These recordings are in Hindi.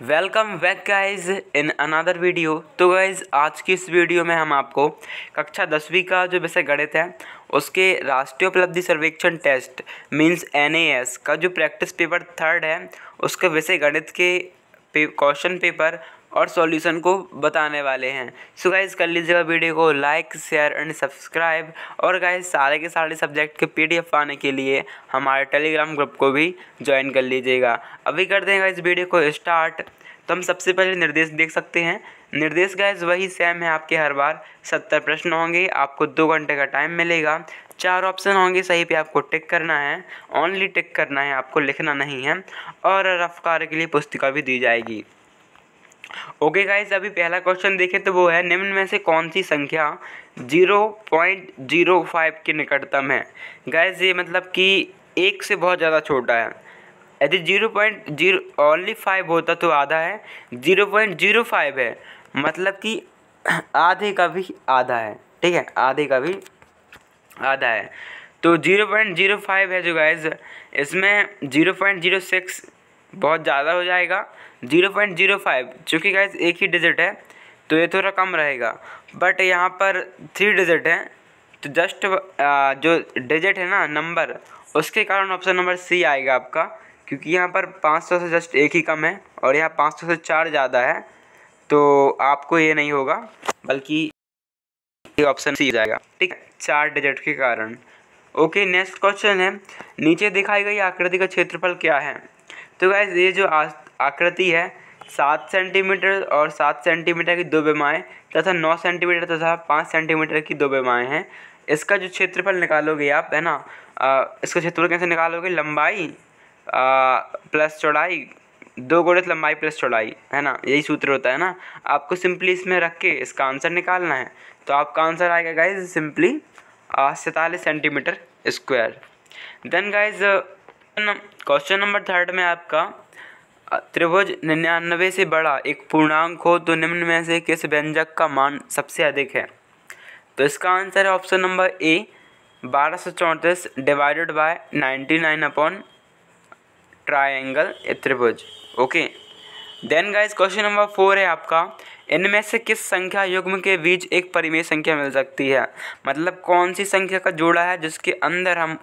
Welcome back guys in another video. तो गाइज आज की इस वीडियो में हम आपको कक्षा 10वीं का जो विषय गणित है उसके राष्ट्रीय उपलब्धि सर्वेक्षण टेस्ट मींस NAS का जो प्रैक्टिस पेपर 3 है उसके विषय गणित के क्वेश्चन पेपर और सॉल्यूशन को बताने वाले हैं। सो गाइज कर लीजिएगा वीडियो को लाइक शेयर एंड सब्सक्राइब। और गाइज सारे के सारे सब्जेक्ट के PDF पाने के लिए हमारे टेलीग्राम ग्रुप को भी ज्वाइन कर लीजिएगा। अभी कर देंगे इस वीडियो को स्टार्ट। तो हम सबसे पहले निर्देश देख सकते हैं। निर्देश गाइज वही सेम है आपके हर बार। 70 प्रश्न होंगे, आपको 2 घंटे का टाइम मिलेगा। 4 ऑप्शन होंगे, सही पे आपको टिक करना है, ओनली टिक करना है, आपको लिखना नहीं है। और रफ कार्य के लिए पुस्तिका भी दी जाएगी। ओके गाइज, अभी पहला क्वेश्चन देखें तो वो है निम्न में से कौन सी संख्या 0.05 के निकटतम है। गाइज ये मतलब कि 1 से बहुत ज़्यादा छोटा है। यदि 0.0 ओनली 5 होता तो आधा है, 0.05 है मतलब कि आधे का भी आधा है। ठीक है, आधे का भी आधा है। तो 0.05 है जो गाइज, इसमें 0.06 बहुत ज़्यादा हो जाएगा। 0.05 चूँकि गाइज एक ही डिजिट है तो ये थोड़ा कम रहेगा, बट यहाँ पर 3 डिजिट है तो जस्ट जो डिजिट है ना नंबर, उसके कारण ऑप्शन नंबर C आएगा आपका। क्योंकि यहाँ पर 500 से जस्ट एक ही कम है और यहाँ 500 से 4 ज़्यादा है, तो आपको ये नहीं होगा बल्कि ऑप्शन C जाएगा। ठीक है, 4 डिजिट के कारण। ओके, नेक्स्ट क्वेश्चन है नीचे दिखाई गई आकृति का क्षेत्रफल क्या है। तो गाइज ये जो आकृति है 7 सेंटीमीटर और 7 सेंटीमीटर की 2 विमाएँ तथा 9 सेंटीमीटर तथा 5 सेंटीमीटर की 2 विमाएँ हैं। इसका जो क्षेत्रफल निकालोगे आप, है ना, इसका क्षेत्रफल कैसे निकालोगे? लंबाई प्लस चौड़ाई, 2 गुणित लंबाई प्लस चौड़ाई, है ना, यही सूत्र होता है ना। आपको सिंपली इसमें रख के इसका आंसर निकालना है। तो आपका आंसर आएगा guys simply 47 centimetre square. Then guys question number 3 में आपका त्रिभुज 99 से बड़ा एक पूर्णांक हो तो निम्न में से किस व्यंजक का मान सबसे अधिक है। तो इसका आंसर है option number A 1234 divided by 99 upon triangle त्रिभुज। Okay, then guys question number 4 है आपका इनमें से किस संख्या युग्म के बीच एक परिमेय संख्या मिल सकती है। मतलब कौन सी संख्या का जोड़ा है जिसके अंदर हम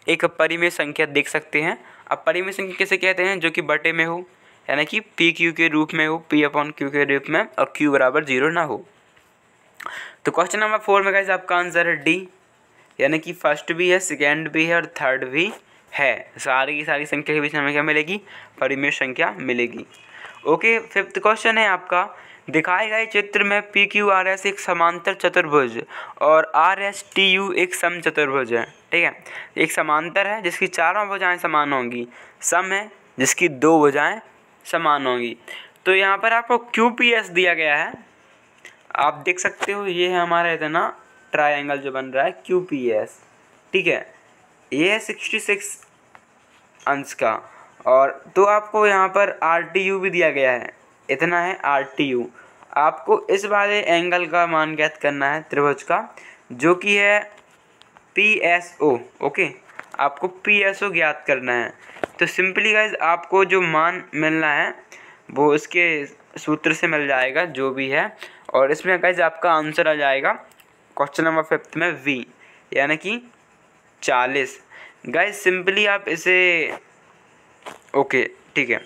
एक परिमेय संख्या देख सकते हैं। अब परिमेय संख्या किसे कहते हैं? जो कि बटे में हो, यानी कि PQ के रूप में हो, P/Q के रूप में, और Q बराबर 0 ना हो। तो क्वेश्चन नंबर 4 में गाइज आपका आंसर है D, यानी कि फर्स्ट भी है, सेकेंड भी है और थर्ड भी है। सारी की सारी संख्या के बीच हमें क्या मिलेगी? परिमेय संख्या मिलेगी। ओके, 5th क्वेश्चन है आपका दिखाए गए चित्र में PQRS एक समांतर चतुर्भुज और RSTU एक समचतुर्भुज है। ठीक है, एक समांतर है जिसकी चारों भुजाएं समान होंगी, सम है जिसकी 2 भुजाएं समान होंगी। तो यहाँ पर आपको QPS दिया गया है, आप देख सकते हो, ये है हमारा इतना ट्रायंगल जो बन रहा है QPS। ठीक है, ये है 66 अंश का। और तो आपको यहाँ पर RTU भी दिया गया है, इतना है RTU। आपको इस वाले एंगल का मान ज्ञात करना है त्रिभुज का, जो कि है PSO। ओके, आपको PSO ज्ञात करना है। तो सिंपली गाइज आपको जो मान मिलना है वो इसके सूत्र से मिल जाएगा जो भी है, और इसमें गाइज आपका आंसर आ जाएगा क्वेश्चन नंबर 5 में V, यानी कि 40। गाइज सिंपली आप इसे ओके ठीक है।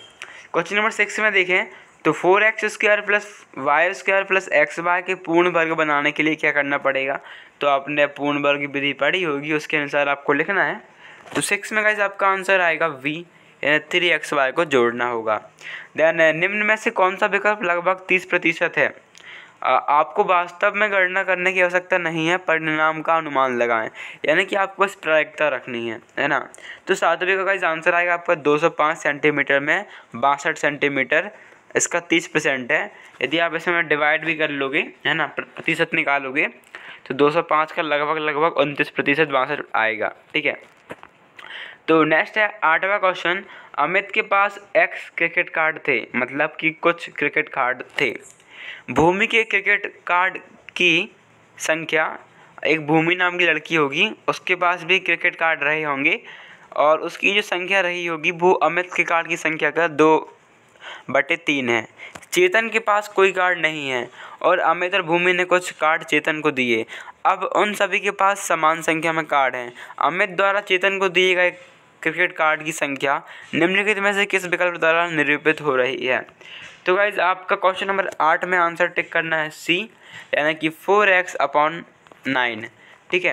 क्वेश्चन नंबर 6 में देखें तो 4x² plus y² plus xy के पूर्ण वर्ग बनाने के लिए क्या करना पड़ेगा। तो आपने पूर्ण वर्ग विधि पढ़ी होगी, उसके अनुसार आपको लिखना है। तो 6 में गाइज आपका आंसर आएगा V, यानी 3xy को जोड़ना होगा। देन निम्न में से कौन सा विकल्प लगभग 30% है। आपको वास्तव में गणना करने की आवश्यकता नहीं है, परिणाम का अनुमान लगाएं, यानी कि आपको बस प्रायिकता रखनी है ना। तो 7वें का गाइस आंसर आएगा आपका 205 सेंटीमीटर में 62 सेंटीमीटर, इसका 30% है। यदि आप इसमें डिवाइड भी कर लोगे, है ना, प्रतिशत निकालोगे, तो 205 का लगभग 29% 62 आएगा। ठीक है, तो नेक्स्ट है 8वां क्वेश्चन। अमित के पास X क्रिकेट कार्ड थे, मतलब कि कुछ क्रिकेट कार्ड थे। भूमि के क्रिकेट कार्ड की संख्या, एक भूमि नाम की लड़की होगी, उसके पास भी क्रिकेट कार्ड रहे होंगे और उसकी जो संख्या रही होगी वो अमित के कार्ड की संख्या का 2 4/3 है। चेतन के पास कोई कार्ड नहीं है और अमित और भूमि ने कुछ कार्ड चेतन को दिए। अब उन सभी के पास समान संख्या में कार्ड हैं। अमित द्वारा चेतन को दिए गए क्रिकेट कार्ड की संख्या निम्नलिखित में से किस विकल्प द्वारा निरूपित हो रही है। तो गाइज आपका क्वेश्चन नंबर 8 में आंसर टिक करना है सी, यानी कि 4x/9। ठीक है।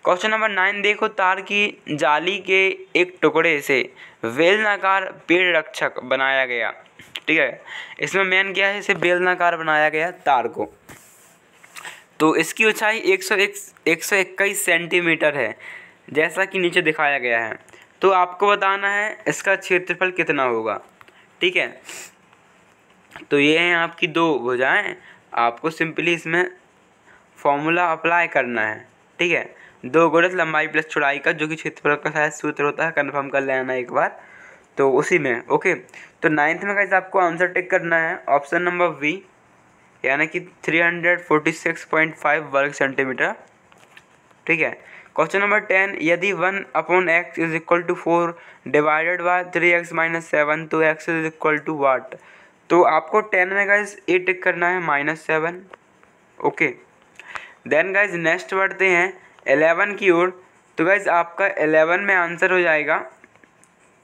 क्वेश्चन नंबर 9 देखो, तार की जाली के एक टुकड़े से बेलनाकार पेड़ रक्षक बनाया गया। ठीक है, इसमें मेन क्या है, इसे बेलनाकार बनाया गया तार को। तो इसकी ऊंचाई 121 सेंटीमीटर है, जैसा कि नीचे दिखाया गया है। तो आपको बताना है इसका क्षेत्रफल कितना होगा। ठीक है, तो ये हैं आपकी दो भुजाएं, आपको सिंपली इसमें फॉर्मूला अप्लाई करना है। ठीक है, 2 गुणित लंबाई प्लस चौड़ाई का, जो कि क्षेत्रफल का शायद सूत्र होता है, कन्फर्म कर लेना एक बार, तो उसी में। ओके, तो 9th में गाइस आपको आंसर टिक करना है ऑप्शन नंबर बी, यानी कि 346.5 वर्ग सेंटीमीटर। ठीक है। क्वेश्चन नंबर 10, यदि 1/x is equal to 4 divided by 3x - 7 तो x is equal to what. तो आपको 10 में गाइस ए टिक करना है -7। ओके, देन गाइस नेक्स्ट बढ़ते हैं 11 की ओर। तो गाइस आपका 11 में आंसर हो जाएगा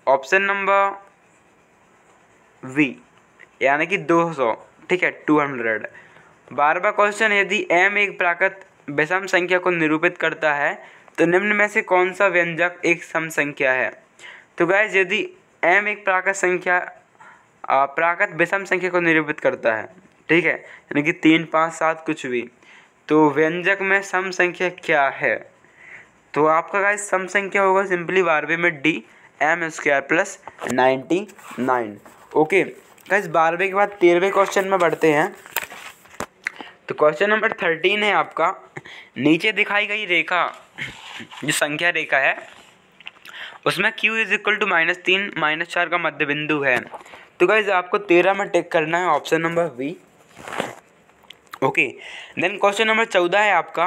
ऑप्शन नंबर वी, यानी कि 200। ठीक है, 200। 12वां क्वेश्चन, यदि m एक प्राकृत विषम संख्या को निरूपित करता है तो निम्न में से कौन सा व्यंजक एक सम संख्या है। तो गाइस यदि m एक प्राकृत विषम संख्या को निरूपित करता है, ठीक है, यानी कि 3, 5, 7 कुछ भी, तो व्यंजक में सम संख्या क्या है। तो आपका गाइस सम संख्या होगा सिंपली 12वें में d m² plus 99। Okay guys, 12वें के बाद 13वें क्वेश्चन में बढ़ते हैं। तो क्वेश्चन नंबर 13 है आपका, नीचे दिखाई गई रेखा जो संख्या रेखा है उसमें q इज इक्वल टू -3 -4 का मध्य बिंदु है। तो गाइज आपको 13 में टिक करना है option number B. Okay, then question number 14 है आपका।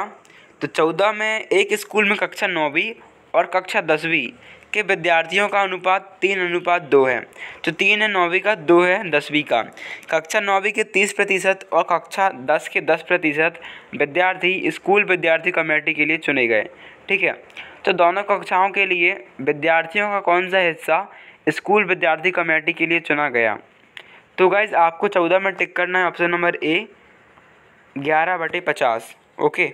तो 14 में एक स्कूल में कक्षा 9वीं और कक्षा 10वीं के विद्यार्थियों का अनुपात 3:2 है। तो 3 है 9वीं का, 2 है 10वीं का। कक्षा 9वीं के 30% और कक्षा 10 के 10% विद्यार्थी स्कूल विद्यार्थी कमेटी के लिए चुने गए। ठीक है, तो दोनों कक्षाओं के लिए विद्यार्थियों का कौन सा हिस्सा स्कूल विद्यार्थी कमेटी के लिए चुना गया। तो गाइज आपको 14 में टिक करना है option number A, 11/50। Okay,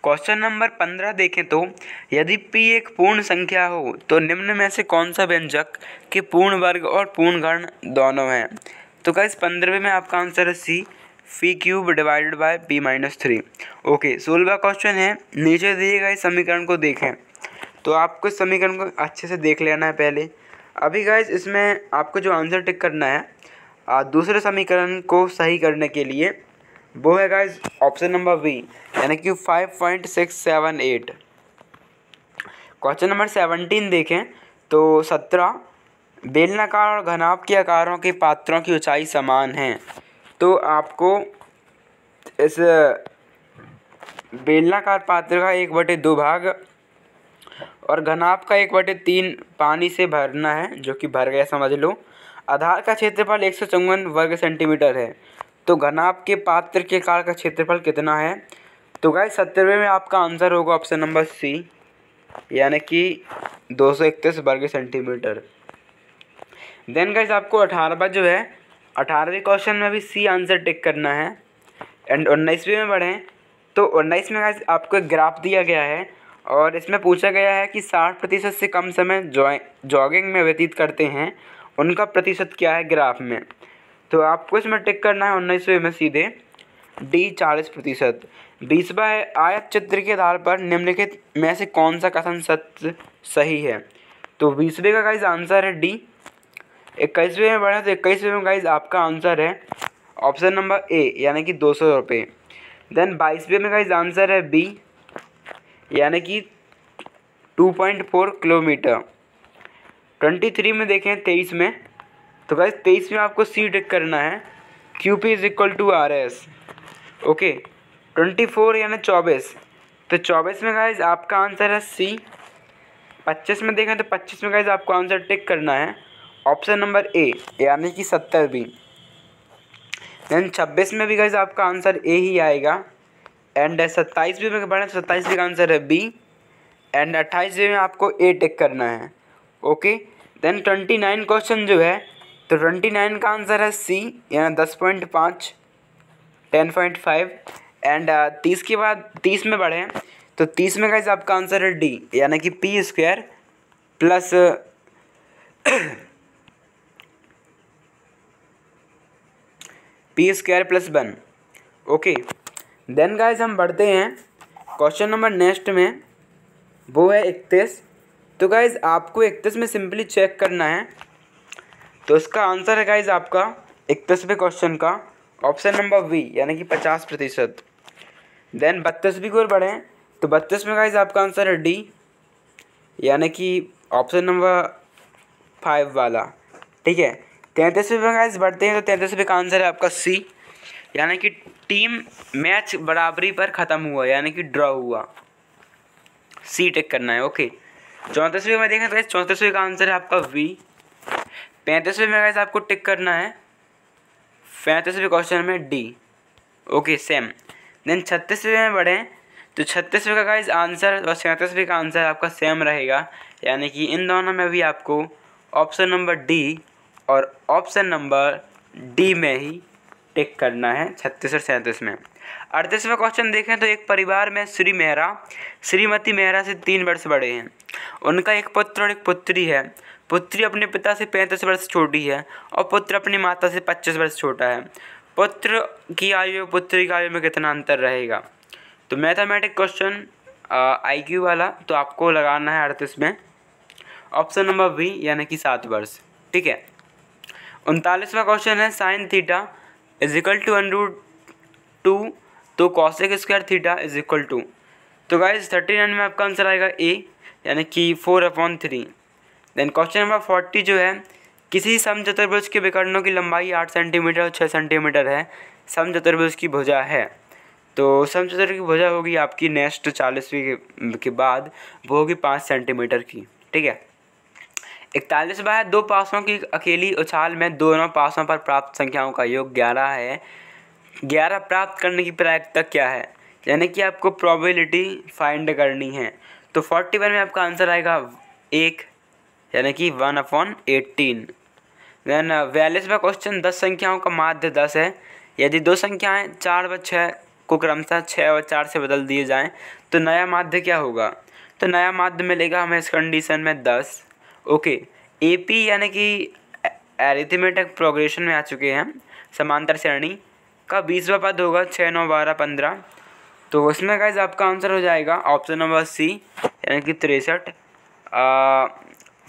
question number 15 देखें तो, यदि p एक पूर्ण संख्या हो तो निम्न में से कौन सा व्यंजक के पूर्ण वर्ग और पूर्ण घन दोनों हैं। तो गाइस 15वें में आपका आंसर है C, p³ divided by p-3। Okay, 16वां क्वेश्चन है, नीचे दिए गए समीकरण को देखें। तो आपको समीकरण को अच्छे से देख लेना है पहले। अभी गाइस इसमें आपको जो आंसर टिक करना है दूसरे समीकरण को सही करने के लिए, वो है गाइस ऑप्शन नंबर बी, यानी कि 5.678। क्वेश्चन नंबर 17 देखें तो 17, बेलनाकार और घनाभ के आकारों के पात्रों की ऊंचाई समान है। तो आपको इस बेलनाकार पात्र का 1/2 भाग और घनाभ का 1/3 पानी से भरना है, जो कि भर गया समझ लो। आधार का क्षेत्रफल 154 वर्ग सेंटीमीटर है। तो घनाभ के पात्र के आकार का क्षेत्रफल कितना है। तो गाइस 17वें में आपका आंसर होगा ऑप्शन नंबर सी, यानी कि 231 वर्ग सेंटीमीटर। देन गाइस आपको 18वां जो है, 18वें क्वेश्चन में भी सी आंसर टिक करना है। एंड 19वें में बढ़ें तो 19 में गाइस आपको एक ग्राफ दिया गया है और इसमें पूछा गया है कि 60% से कम समय जॉगिंग में व्यतीत करते हैं, उनका प्रतिशत क्या है ग्राफ में। तो आपको इसमें टिक करना है 19वें में सीधे डी 40%। 20वां है, आयत चित्र के आधार पर निम्नलिखित में से कौन सा कथन सत्य सही है। तो 20वें का गाइज आंसर है डी। 21वें में बढ़े तो 21वें में गाइज आपका आंसर है ऑप्शन नंबर ए, यानी कि 200 रुपये। देन 22वें में गाइज आंसर है बी, यानी कि 2.4 किलोमीटर। 23 में देखें 23 में, तो गाइज 23 में आपको सी टिक करना है, QP is equal to RS। Okay, 24 यानी 24, तो 24 में गाइज आपका आंसर है सी। 25 में देखें तो 25 में गाइज आपको आंसर टिक करना है ऑप्शन नंबर ए यानी कि 70B। देन 26 में भी गाइस आपका आंसर ए ही आएगा। एंड 27B में बढ़े तो 27B का आंसर है बी। एंड 28B में आपको ए टिक करना है। ओके, देन 29 क्वेश्चन जो है, तो 29 का आंसर है सी यानी 10.5 10.5। एंड 30 के बाद 30 में बढ़े तो 30 में गाइस आपका आंसर है डी यानी कि P square plus P square plus 1। Okay, then guys हम बढ़ते हैं क्वेश्चन नंबर नेक्स्ट में, वो है 31। तो गाइस आपको 31 में सिंपली चेक करना है, तो इसका आंसर है गाइस आपका 31वें क्वेश्चन का ऑप्शन नंबर बी यानी कि 50%। देन 32 की ओर बढ़ें तो 32 में गाइस आपका आंसर है डी यानी कि ऑप्शन नंबर 5 वाला। ठीक है, 33 में गाइस बढ़ते हैं तो 33 का आंसर है आपका सी यानी कि टीम मैच बराबरी पर ख़त्म हुआ यानी कि ड्रॉ हुआ, सी टिक करना है। ओके, 34 में देखें तो गाइस 34 का आंसर है आपका वी। 35 में गाइस आपको टिक करना है 35वें क्वेश्चन में डी। Okay, same. देन 36वें में बढ़ें तो 36वें का गाइस आंसर और 37वें का आंसर आपका सेम रहेगा यानी कि इन दोनों में भी आपको ऑप्शन नंबर डी और ऑप्शन नंबर डी में ही टिक करना है 36 और 37 में। 38वां क्वेश्चन देखें तो एक परिवार में श्रीमती मेहरा से 3 वर्ष बड़े हैं। उनका एक पुत्र और एक पुत्री है। पुत्री अपने पिता से 35 वर्ष छोटी है और पुत्र अपनी माता से 25 वर्ष छोटा है। पुत्र की आयु और पुत्री की आयु में कितना अंतर रहेगा? तो मैथमेटिक क्वेश्चन IQ वाला, तो आपको लगाना है 38 में ऑप्शन नंबर बी यानी कि 7 वर्ष। ठीक है, 39वां क्वेश्चन है sine theta is equal to √2 तो cosec square theta is equal to. तो गाइस 39 में आपका आंसर आएगा ए यानी कि 4/3। देन क्वेश्चन नंबर 40 जो है, किसी समचतुर्भुज के विकर्णों की लंबाई 8 सेंटीमीटर और 6 सेंटीमीटर है। समचतुर्भुज की भुजा है, तो समचतुर्भुज की भुजा होगी आपकी नेक्स्ट 40वीं के बाद वो होगी 5 सेंटीमीटर की। ठीक है, 41वां है, दो पासों की अकेली उछाल में दोनों पासों पर प्राप्त संख्याओं का योग 11 है। 11 प्राप्त करने की प्रायिकता क्या है, यानी कि आपको प्रोबेबिलिटी फाइंड करनी है। तो 41 में आपका आंसर आएगा 1 यानी कि 1/18। देन 42वां क्वेश्चन, 10 संख्याओं का माध्य 10 है। यदि दो संख्याएं 4 व 6 को क्रमशः 6 और 4 से बदल दिए जाएं तो नया माध्य क्या होगा? तो नया माध्य मिलेगा हमें इस कंडीशन में 10। ओके, AP यानी कि अरिथमेटिक प्रोग्रेशन में आ चुके हैं, समांतर श्रेणी का 20वां पद होगा 6, 9, 12, 15। तो उसमें गाइस आपका आंसर हो जाएगा ऑप्शन नंबर सी यानी कि 63।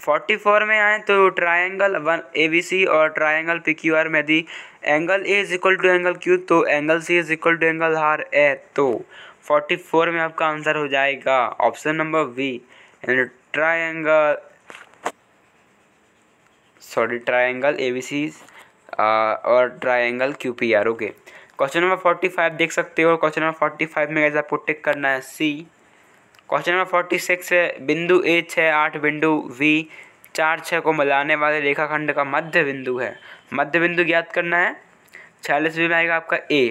44 में आए तो ट्रायंगल ABC और ट्रायंगल PQR में यदि angle A is equal to angle Q तो angle C is equal to angle R है। तो 44 में आपका आंसर हो जाएगा ऑप्शन नंबर बी यानी ट्रायंगल ABC और triangle QPR। Okay, question number 45 देख सकते हो। क्वेश्चन नंबर 45 में गाइस आपको टिक करना है सी। क्वेश्चन नंबर 46 है, बिंदु A 6, 8 बिंदु V 4, 6 को मिलाने वाले रेखाखंड का मध्य बिंदु है। मध्य बिंदु ज्ञात करना है। 46 में आएगा आपका A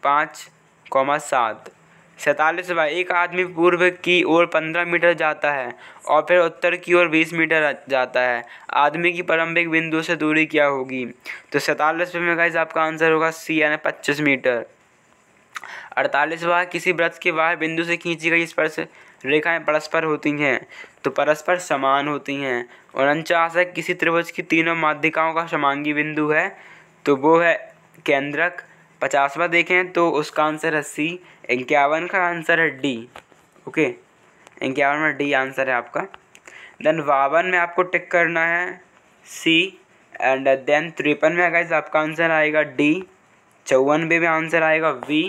5,7। 47वां, एक आदमी पूर्व की ओर 15 मीटर जाता है और फिर उत्तर की ओर 20 मीटर जाता है। आदमी की प्रारंभिक बिंदु से दूरी क्या होगी? तो 47 में गाइस आपका आंसर होगा सी यानी 25 मीटर। 48वां, किसी वृत्त के बाहर बिंदु से खींची गई स्पर्श रेखाएं परस्पर होती हैं तो परस्पर समान होती हैं। 49 है, किसी त्रिभुज की तीनों माध्यिकाओं का समांगी बिंदु है तो वो है केंद्रक। 50वां देखें तो उसका आंसर है सी। 51 का आंसर है डी। ओके, 51 में डी आंसर है आपका। देन 52 में आपको टिक करना है सी। एंड देन 53 में गाइस आपका आंसर आएगा डी। 54 में आंसर आएगा वी।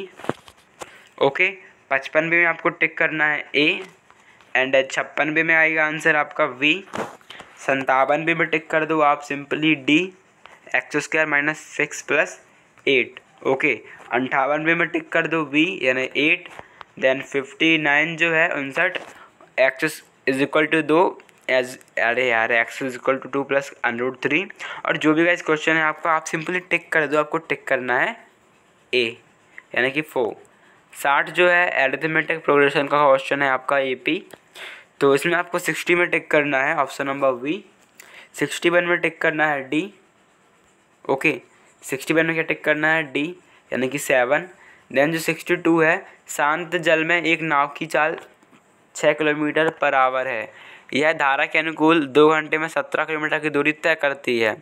ओके, 55 में आपको टिक करना है ए। एंड 56 में आएगा आंसर आपका वी। 57 में टिक कर दो आप सिंपली डी x² - 6 + 8। ओके, 58 में टिक कर दो वी यानी 8। देन 59 जो है 59 x = 2 एज अरे यार x is equal to 2 plus √3। और जो भी गाइस क्वेश्चन है आपका आप सिंपली टिक कर दो, आपको टिक करना है ए यानी कि 4। 60 जो है एरिथमेटिक प्रोग्रेशन का क्वेश्चन है आपका AP, तो इसमें आपको 60 में टिक करना है ऑप्शन नंबर बी। 61 में टिक करना है डी। ओके 61 में क्या टिक करना है डी यानी कि 7। देन जो 62 है, शांत जल में एक नाव की चाल 6 किलोमीटर पर आवर है, यह धारा के अनुकूल 2 घंटे में 17 किलोमीटर की दूरी तय करती है,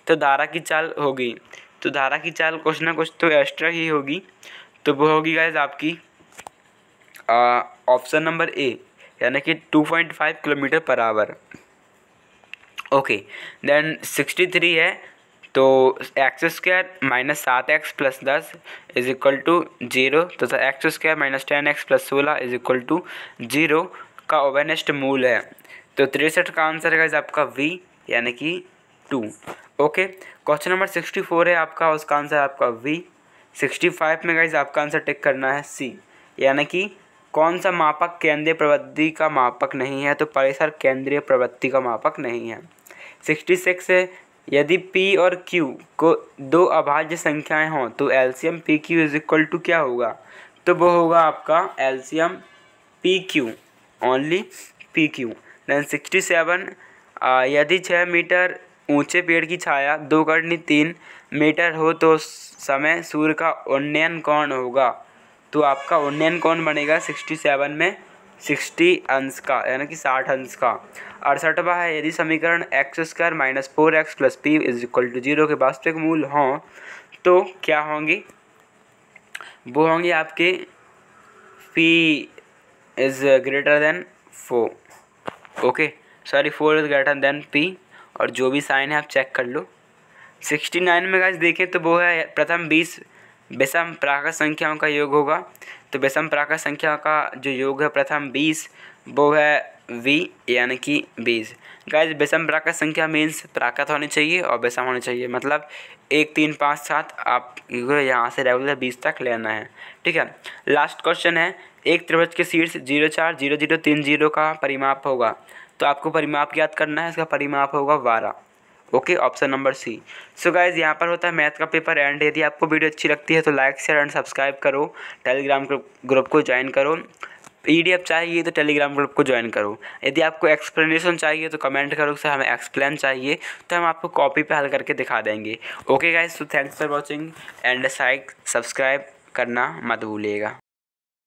तो धारा की चाल होगी, तो धारा की चाल कुछ ना कुछ तो एक्स्ट्रा ही होगी, तो वो होगी गाइस आपकी ऑप्शन नंबर ए यानी कि 2.5 kilometre per hour. Okay then 63 है, तो x² minus 7x plus 10 is equal to 0, तो x² minus 10x plus 16 is equal to 0 का ओवेनेस्ट मूल है, तो 63 का आंसर है आपका V यानी कि 2। ओके क्वेश्चन नंबर 64 है आपका, उसका आंसर आपका V। 65 में गाइज आपका आंसर टिक करना है C यानी कि कौन सा मापक केंद्रीय प्रवृत्ति का मापक नहीं है, तो परिसर केंद्रीय प्रवृत्ति का मापक नहीं है। 66 है, यदि P और Q को 2 अभाज्य संख्याएं हों तो LCM PQ is equal to क्या होगा, तो वो होगा आपका LCM PQ only PQ। Then 67 यदि 6 मीटर ऊंचे पेड़ की छाया 2 × 3 मीटर हो तो समय सूर्य का उन्नयन कोण होगा, तो आपका उन्नयन कोण बनेगा 67 में 60 अंश का यानी कि 60 अंश का। 68वां है, यदि समीकरण x² minus 4x plus p is equal to 0 के वास्तविक मूल हों तो क्या होंगे, वो होंगे आपके p is greater than 4। Okay sorry 4 is greater than p, और जो भी साइन है आप चेक कर लो। 69 में गाइस देखें तो वो है प्रथम 20 विषम प्राकृत संख्याओं का योग होगा, तो विषम प्राकृत संख्या का जो योग है प्रथम 20 वो है V यानी कि 20। गाइस विषम प्राकृत संख्या मीन्स प्राकृत होनी चाहिए और विषम होनी चाहिए, मतलब 1 3 5 7 आप यहाँ से रेगुलर 20 तक लेना है, ठीक है। लास्ट क्वेश्चन है, एक त्रिभुज के शीर्ष 0 4 0 0 3 0 का परिमाप होगा, तो आपको परिमाप याद करना है, इसका परिमाप होगा 12। Okay option number C. So guys यहाँ पर होता है मैथ का पेपर एंड। यदि आपको वीडियो अच्छी लगती है तो लाइक शेयर एंड सब्सक्राइब करो, टेलीग्राम ग्रुप को ज्वाइन करो, PDF चाहिए तो टेलीग्राम ग्रुप को ज्वाइन करो, यदि आपको एक्सप्लेनेशन चाहिए तो कमेंट करो सर हमें एक्सप्लेन चाहिए, तो हम आपको कॉपी पे हल करके दिखा देंगे। Okay guys, so thanks for watching and subscribe करना मत भूलिएगा।